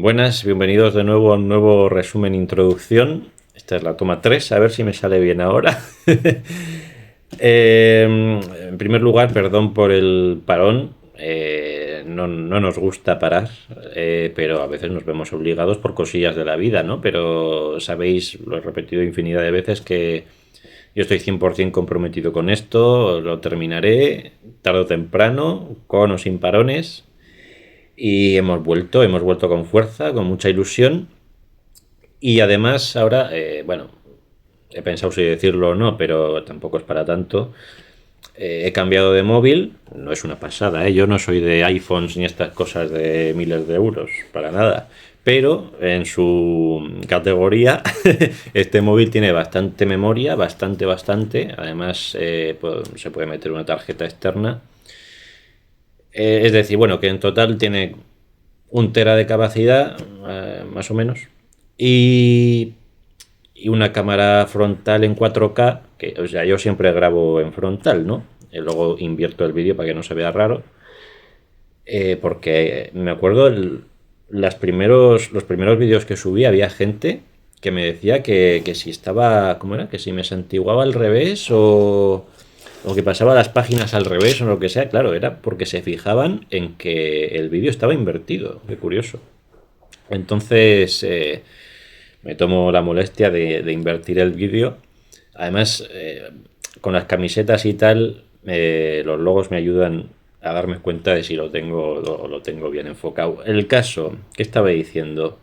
Buenas, bienvenidos de nuevo a un nuevo resumen introducción. Esta es la toma 3, a ver si me sale bien ahora. En primer lugar, perdón por el parón. No nos gusta parar, pero a veces nos vemos obligados por cosillas de la vida, ¿no? Pero sabéis, lo he repetido infinidad de veces, que yo estoy 100% comprometido con esto, lo terminaré tarde o temprano, con o sin parones. Y hemos vuelto con fuerza, con mucha ilusión. Y además ahora, bueno, he pensado si decirlo o no, pero tampoco es para tanto. He cambiado de móvil, no es una pasada, ¿eh? Yo no soy de iPhones ni estas cosas de miles de euros, para nada. Pero en su categoría, este móvil tiene bastante memoria, bastante. Además, se puede meter una tarjeta externa. Es decir, bueno, que en total tiene 1 tera de capacidad, más o menos, y, y una cámara frontal en 4K, que, o sea, yo siempre grabo en frontal, ¿no? Y luego invierto el vídeo para que no se vea raro, porque me acuerdo los primeros vídeos que subí, había gente que me decía que si estaba, ¿cómo era? Que si me santiguaba al revés o que pasaba las páginas al revés o lo que sea. Claro, era porque se fijaban en que el vídeo estaba invertido. Qué curioso. Entonces, me tomo la molestia de invertir el vídeo. Además, con las camisetas y tal, los logos me ayudan a darme cuenta de si lo tengo bien enfocado. El caso, ¿qué estaba diciendo?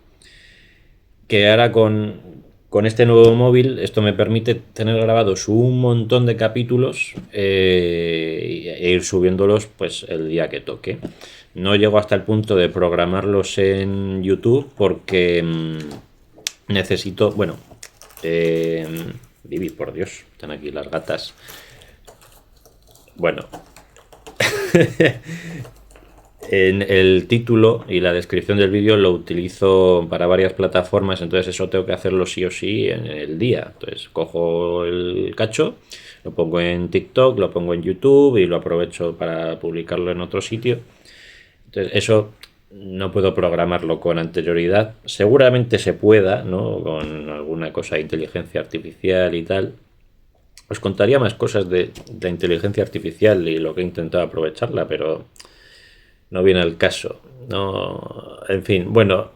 Que ahora con este nuevo móvil esto me permite tener grabados un montón de capítulos, e ir subiéndolos pues el día que toque. No llego hasta el punto de programarlos en YouTube porque necesito, bueno, eh, Vivi, por Dios, están aquí las gatas. Bueno, en el título y la descripción del vídeo lo utilizo para varias plataformas, entonces eso tengo que hacerlo sí o sí en el día. Entonces cojo el cacho, lo pongo en TikTok, lo pongo en YouTube y lo aprovecho para publicarlo en otro sitio. Entonces eso no puedo programarlo con anterioridad. Seguramente se pueda, ¿no? Con alguna cosa de inteligencia artificial y tal. Os contaría más cosas de inteligencia artificial y lo que he intentado aprovecharla, pero no viene al caso. No, en fin, bueno,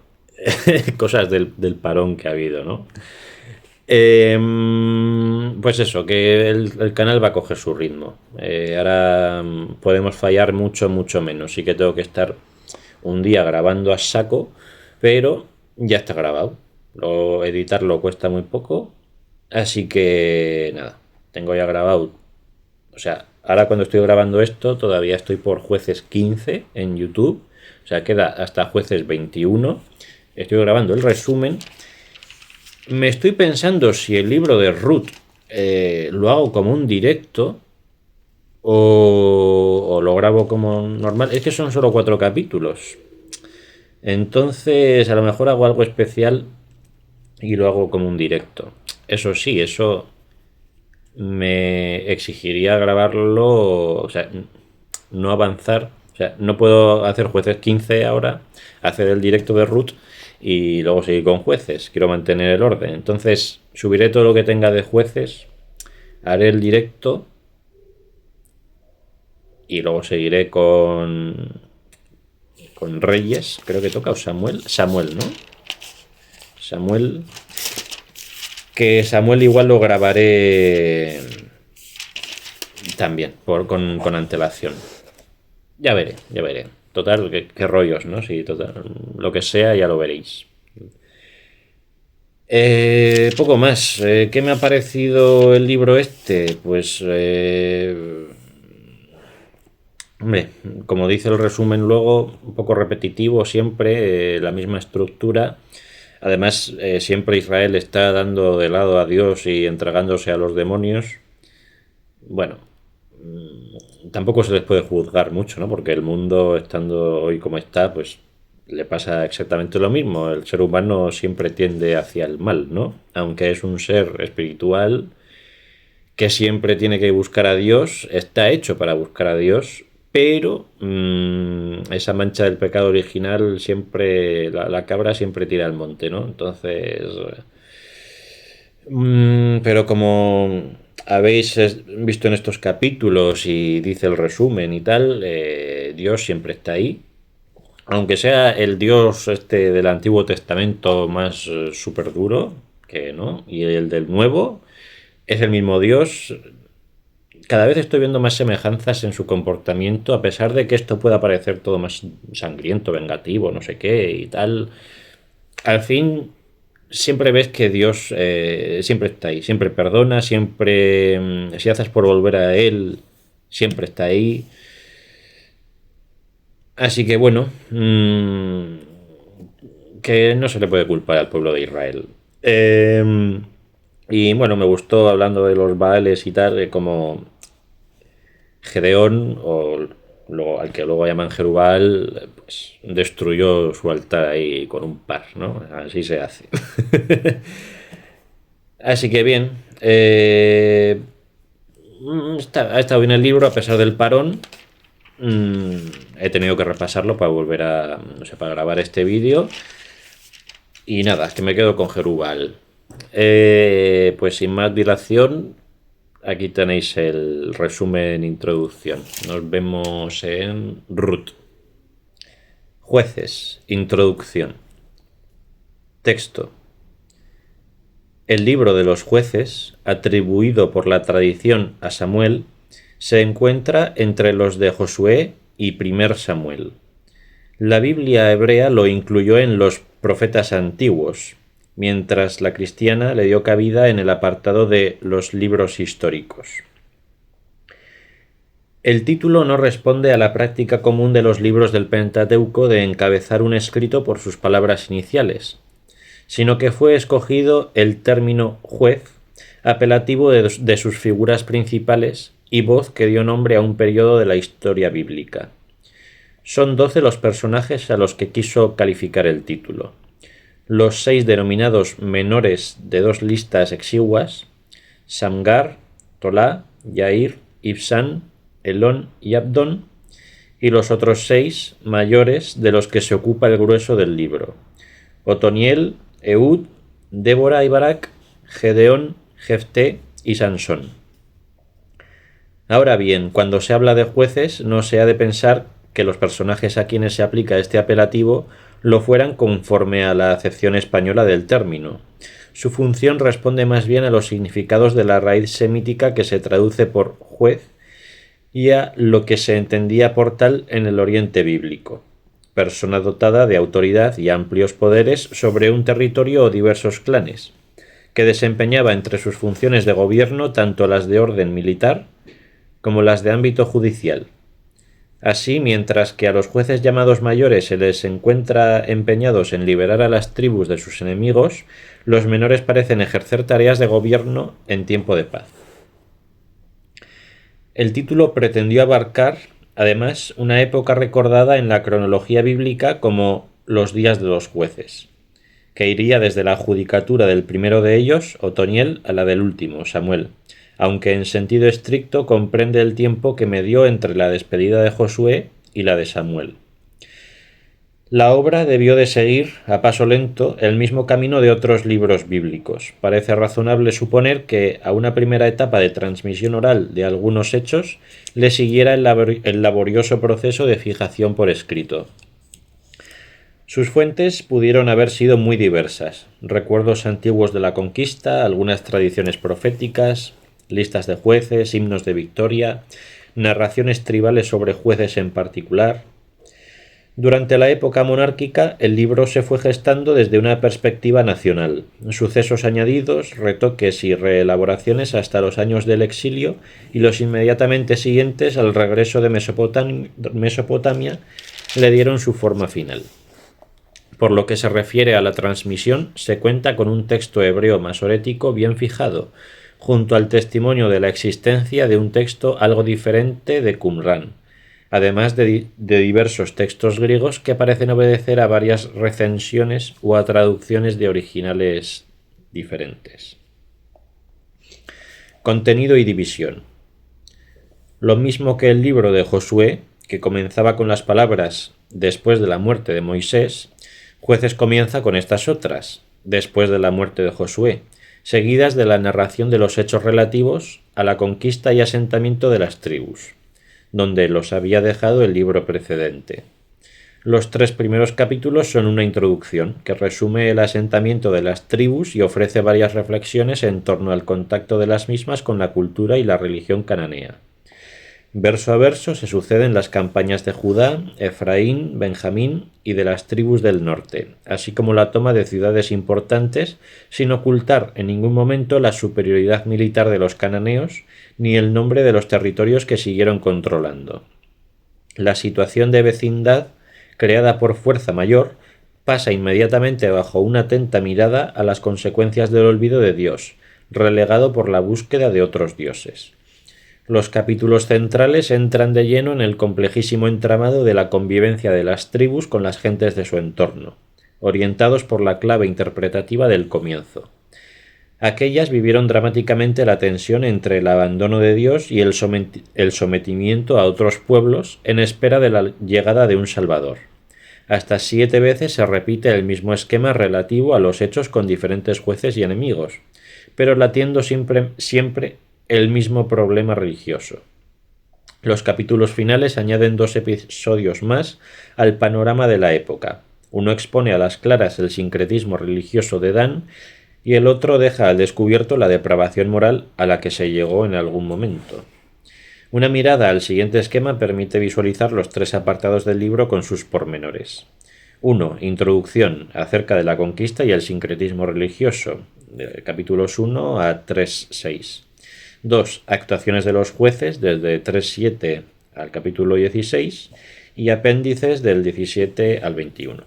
cosas del parón que ha habido, ¿no? Pues eso, que el canal va a coger su ritmo. Ahora podemos fallar mucho menos. Sí que tengo que estar un día grabando a saco, pero ya está grabado. Editarlo cuesta muy poco, así que nada, tengo ya grabado. O sea, ahora cuando estoy grabando esto, todavía estoy por jueces 15 en YouTube. O sea, queda hasta jueces 21. Estoy grabando el resumen. Me estoy pensando si el libro de Ruth lo hago como un directo o lo grabo como normal. Es que son solo 4 capítulos. Entonces, a lo mejor hago algo especial y lo hago como un directo. Eso sí, eso me exigiría grabarlo, o sea, no avanzar, o sea, no puedo hacer jueces 15 ahora, hacer el directo de Ruth y luego seguir con jueces, quiero mantener el orden. Entonces subiré todo lo que tenga de jueces, haré el directo y luego seguiré con Reyes, creo que toca, o Samuel, ¿no? Samuel, que Samuel igual lo grabaré también, con antelación. Ya veré, ya veré. Total, qué rollos, ¿no? Sí, total, lo que sea, ya lo veréis. Poco más. ¿Qué me ha parecido el libro este? Pues, hombre, como dice el resumen luego, un poco repetitivo siempre, la misma estructura. Además, siempre Israel está dando de lado a Dios y entregándose a los demonios. Bueno, tampoco se les puede juzgar mucho, ¿no? Porque el mundo, estando hoy como está, pues le pasa exactamente lo mismo. El ser humano siempre tiende hacia el mal, ¿no? Aunque es un ser espiritual que siempre tiene que buscar a Dios, está hecho para buscar a Dios, pero esa mancha del pecado original siempre, la cabra siempre tira al monte, ¿no? Entonces, pero como habéis visto en estos capítulos y dice el resumen y tal, Dios siempre está ahí. Aunque sea el Dios este del Antiguo Testamento más súper duro, que no, y el del Nuevo es el mismo Dios. Cada vez estoy viendo más semejanzas en su comportamiento, a pesar de que esto pueda parecer todo más sangriento, vengativo, no sé qué y tal. Al fin, siempre ves que Dios siempre está ahí, siempre perdona, siempre, si haces por volver a Él, siempre está ahí. Así que bueno, que no se le puede culpar al pueblo de Israel. Y bueno, me gustó hablando de los Baales y tal, como Gedeón, al que luego llaman Jerubal, pues destruyó su altar ahí con un par, ¿no? Así se hace. Así que bien, ha estado bien el libro a pesar del parón. He tenido que repasarlo para volver a, no sé, para grabar este vídeo. Y nada, es que me quedo con Jerubal. Pues sin más dilación, aquí tenéis el resumen introducción. Nos vemos en Ruth. Jueces, introducción. Texto. El libro de los jueces, atribuido por la tradición a Samuel, se encuentra entre los de Josué y Primer Samuel. La Biblia hebrea lo incluyó en los profetas antiguos, mientras la cristiana le dio cabida en el apartado de los libros históricos. El título no responde a la práctica común de los libros del Pentateuco de encabezar un escrito por sus palabras iniciales, sino que fue escogido el término juez, apelativo de sus figuras principales y voz que dio nombre a un periodo de la historia bíblica. Son 12 los personajes a los que quiso calificar el título. Los 6 denominados menores de 2 listas exiguas, Samgar, Tolá, Yair, Ibsán, Elón y Abdón, y los otros 6 mayores de los que se ocupa el grueso del libro, Otoniel, Ehud, Débora y Barak, Gedeón, Jefté y Sansón. Ahora bien, cuando se habla de jueces, no se ha de pensar que los personajes a quienes se aplica este apelativo lo fueran conforme a la acepción española del término. Su función responde más bien a los significados de la raíz semítica que se traduce por juez y a lo que se entendía por tal en el Oriente bíblico. Persona dotada de autoridad y amplios poderes sobre un territorio o diversos clanes, que desempeñaba entre sus funciones de gobierno tanto las de orden militar como las de ámbito judicial. Así, mientras que a los jueces llamados mayores se les encuentra empeñados en liberar a las tribus de sus enemigos, los menores parecen ejercer tareas de gobierno en tiempo de paz. El título pretendió abarcar, además, una época recordada en la cronología bíblica como los días de los jueces, que iría desde la judicatura del primero de ellos, Otoniel, a la del último, Samuel, aunque en sentido estricto comprende el tiempo que medió entre la despedida de Josué y la de Samuel. La obra debió de seguir, a paso lento, el mismo camino de otros libros bíblicos. Parece razonable suponer que a una primera etapa de transmisión oral de algunos hechos le siguiera el laborioso proceso de fijación por escrito. Sus fuentes pudieron haber sido muy diversas: recuerdos antiguos de la conquista, algunas tradiciones proféticas, listas de jueces, himnos de victoria, narraciones tribales sobre jueces en particular. Durante la época monárquica, el libro se fue gestando desde una perspectiva nacional, sucesos añadidos, retoques y reelaboraciones hasta los años del exilio y los inmediatamente siguientes al regreso de Mesopotamia le dieron su forma final. Por lo que se refiere a la transmisión, se cuenta con un texto hebreo masorético bien fijado, junto al testimonio de la existencia de un texto algo diferente de Qumrán, además de diversos textos griegos que parecen obedecer a varias recensiones o a traducciones de originales diferentes. Contenido y división. Lo mismo que el libro de Josué, que comenzaba con las palabras después de la muerte de Moisés, Jueces comienza con estas otras, después de la muerte de Josué, seguidas de la narración de los hechos relativos a la conquista y asentamiento de las tribus, donde los había dejado el libro precedente. Los 3 primeros capítulos son una introducción que resume el asentamiento de las tribus y ofrece varias reflexiones en torno al contacto de las mismas con la cultura y la religión cananea. Verso a verso se suceden las campañas de Judá, Efraín, Benjamín y de las tribus del norte, así como la toma de ciudades importantes, sin ocultar en ningún momento la superioridad militar de los cananeos ni el nombre de los territorios que siguieron controlando. La situación de vecindad creada por fuerza mayor, pasa inmediatamente bajo una atenta mirada a las consecuencias del olvido de Dios, relegado por la búsqueda de otros dioses. Los capítulos centrales entran de lleno en el complejísimo entramado de la convivencia de las tribus con las gentes de su entorno, orientados por la clave interpretativa del comienzo. Aquellas vivieron dramáticamente la tensión entre el abandono de Dios y el sometimiento a otros pueblos en espera de la llegada de un Salvador. Hasta 7 veces se repite el mismo esquema relativo a los hechos con diferentes jueces y enemigos, pero latiendo siempre el mismo problema religioso. Los capítulos finales añaden 2 episodios más al panorama de la época. Uno expone a las claras el sincretismo religioso de Dan y el otro deja al descubierto la depravación moral a la que se llegó en algún momento. Una mirada al siguiente esquema permite visualizar los 3 apartados del libro con sus pormenores. 1. Introducción acerca de la conquista y el sincretismo religioso, de capítulos 1 a 3.6. 2. Actuaciones de los jueces, desde 3.7 al capítulo 16, y apéndices del 17 al 21.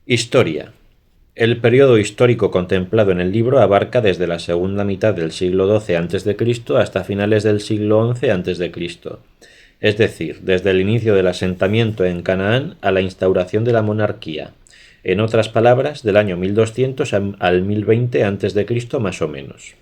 Historia. El periodo histórico contemplado en el libro abarca desde la segunda mitad del siglo XII a.C. hasta finales del siglo XI a.C., es decir, desde el inicio del asentamiento en Canaán a la instauración de la monarquía, en otras palabras, del año 1200 al 1020 a.C. más o menos.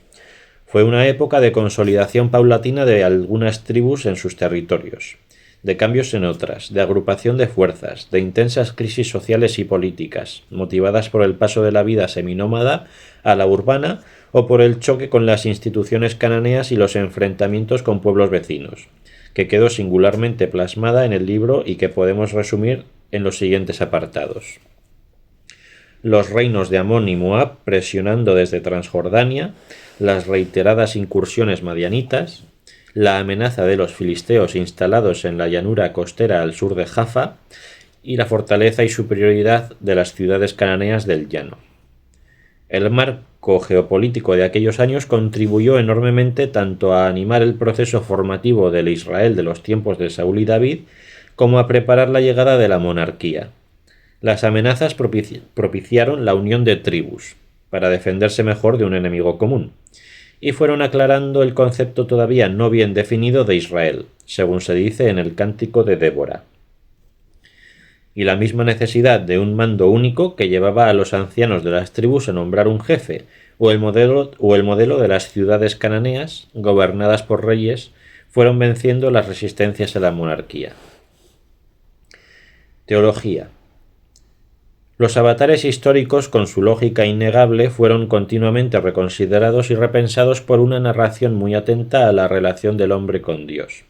Fue una época de consolidación paulatina de algunas tribus en sus territorios, de cambios en otras, de agrupación de fuerzas, de intensas crisis sociales y políticas, motivadas por el paso de la vida seminómada a la urbana o por el choque con las instituciones cananeas y los enfrentamientos con pueblos vecinos, que quedó singularmente plasmada en el libro y que podemos resumir en los siguientes apartados. Los reinos de Amón y Moab presionando desde Transjordania, las reiteradas incursiones madianitas, la amenaza de los filisteos instalados en la llanura costera al sur de Jaffa y la fortaleza y superioridad de las ciudades cananeas del llano. El marco geopolítico de aquellos años contribuyó enormemente tanto a animar el proceso formativo del Israel de los tiempos de Saúl y David como a preparar la llegada de la monarquía. Las amenazas propiciaron la unión de tribus, para defenderse mejor de un enemigo común, y fueron aclarando el concepto todavía no bien definido de Israel, según se dice en el Cántico de Débora, y la misma necesidad de un mando único que llevaba a los ancianos de las tribus a nombrar un jefe, o el modelo de las ciudades cananeas, gobernadas por reyes, fueron venciendo las resistencias a la monarquía. Teología. Los avatares históricos, con su lógica innegable, fueron continuamente reconsiderados y repensados por una narración muy atenta a la relación del hombre con Dios.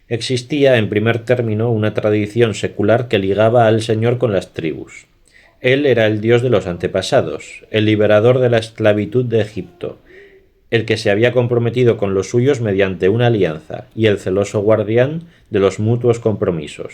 Existía, en primer término, una tradición secular que ligaba al Señor con las tribus. Él era el Dios de los antepasados, el liberador de la esclavitud de Egipto, el que se había comprometido con los suyos mediante una alianza, y el celoso guardián de los mutuos compromisos.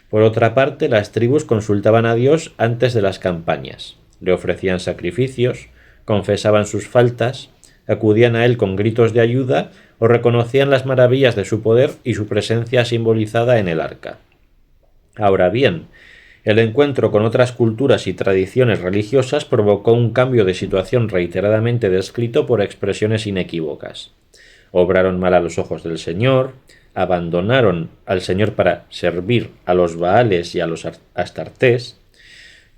Por otra parte, las tribus consultaban a Dios antes de las campañas, le ofrecían sacrificios, confesaban sus faltas, acudían a él con gritos de ayuda o reconocían las maravillas de su poder y su presencia simbolizada en el arca. Ahora bien, el encuentro con otras culturas y tradiciones religiosas provocó un cambio de situación reiteradamente descrito por expresiones inequívocas. Obraron mal a los ojos del Señor, abandonaron al Señor para servir a los Baales y a los Astartés.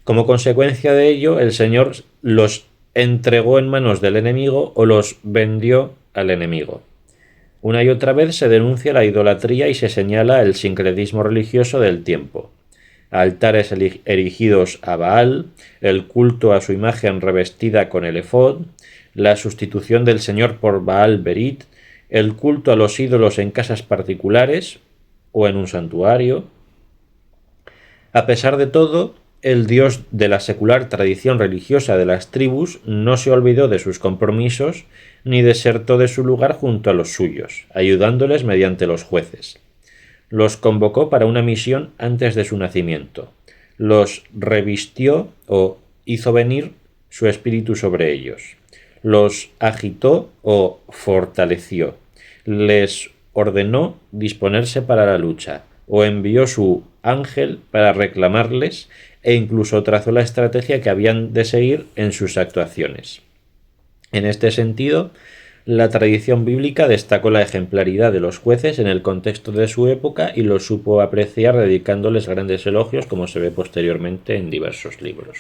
Como consecuencia de ello, el Señor los entregó en manos del enemigo o los vendió al enemigo. Una y otra vez se denuncia la idolatría y se señala el sincretismo religioso del tiempo. Altares erigidos a Baal, el culto a su imagen revestida con el efod, la sustitución del Señor por Baal Berit, el culto a los ídolos en casas particulares o en un santuario. A pesar de todo, el Dios de la secular tradición religiosa de las tribus no se olvidó de sus compromisos ni desertó de su lugar junto a los suyos, ayudándoles mediante los jueces. Los convocó para una misión antes de su nacimiento. Los revistió o hizo venir su espíritu sobre ellos. Los agitó o fortaleció. Les ordenó disponerse para la lucha o envió su ángel para reclamarles e incluso trazó la estrategia que habían de seguir en sus actuaciones. En este sentido, la tradición bíblica destacó la ejemplaridad de los jueces en el contexto de su época y los supo apreciar dedicándoles grandes elogios, como se ve posteriormente en diversos libros.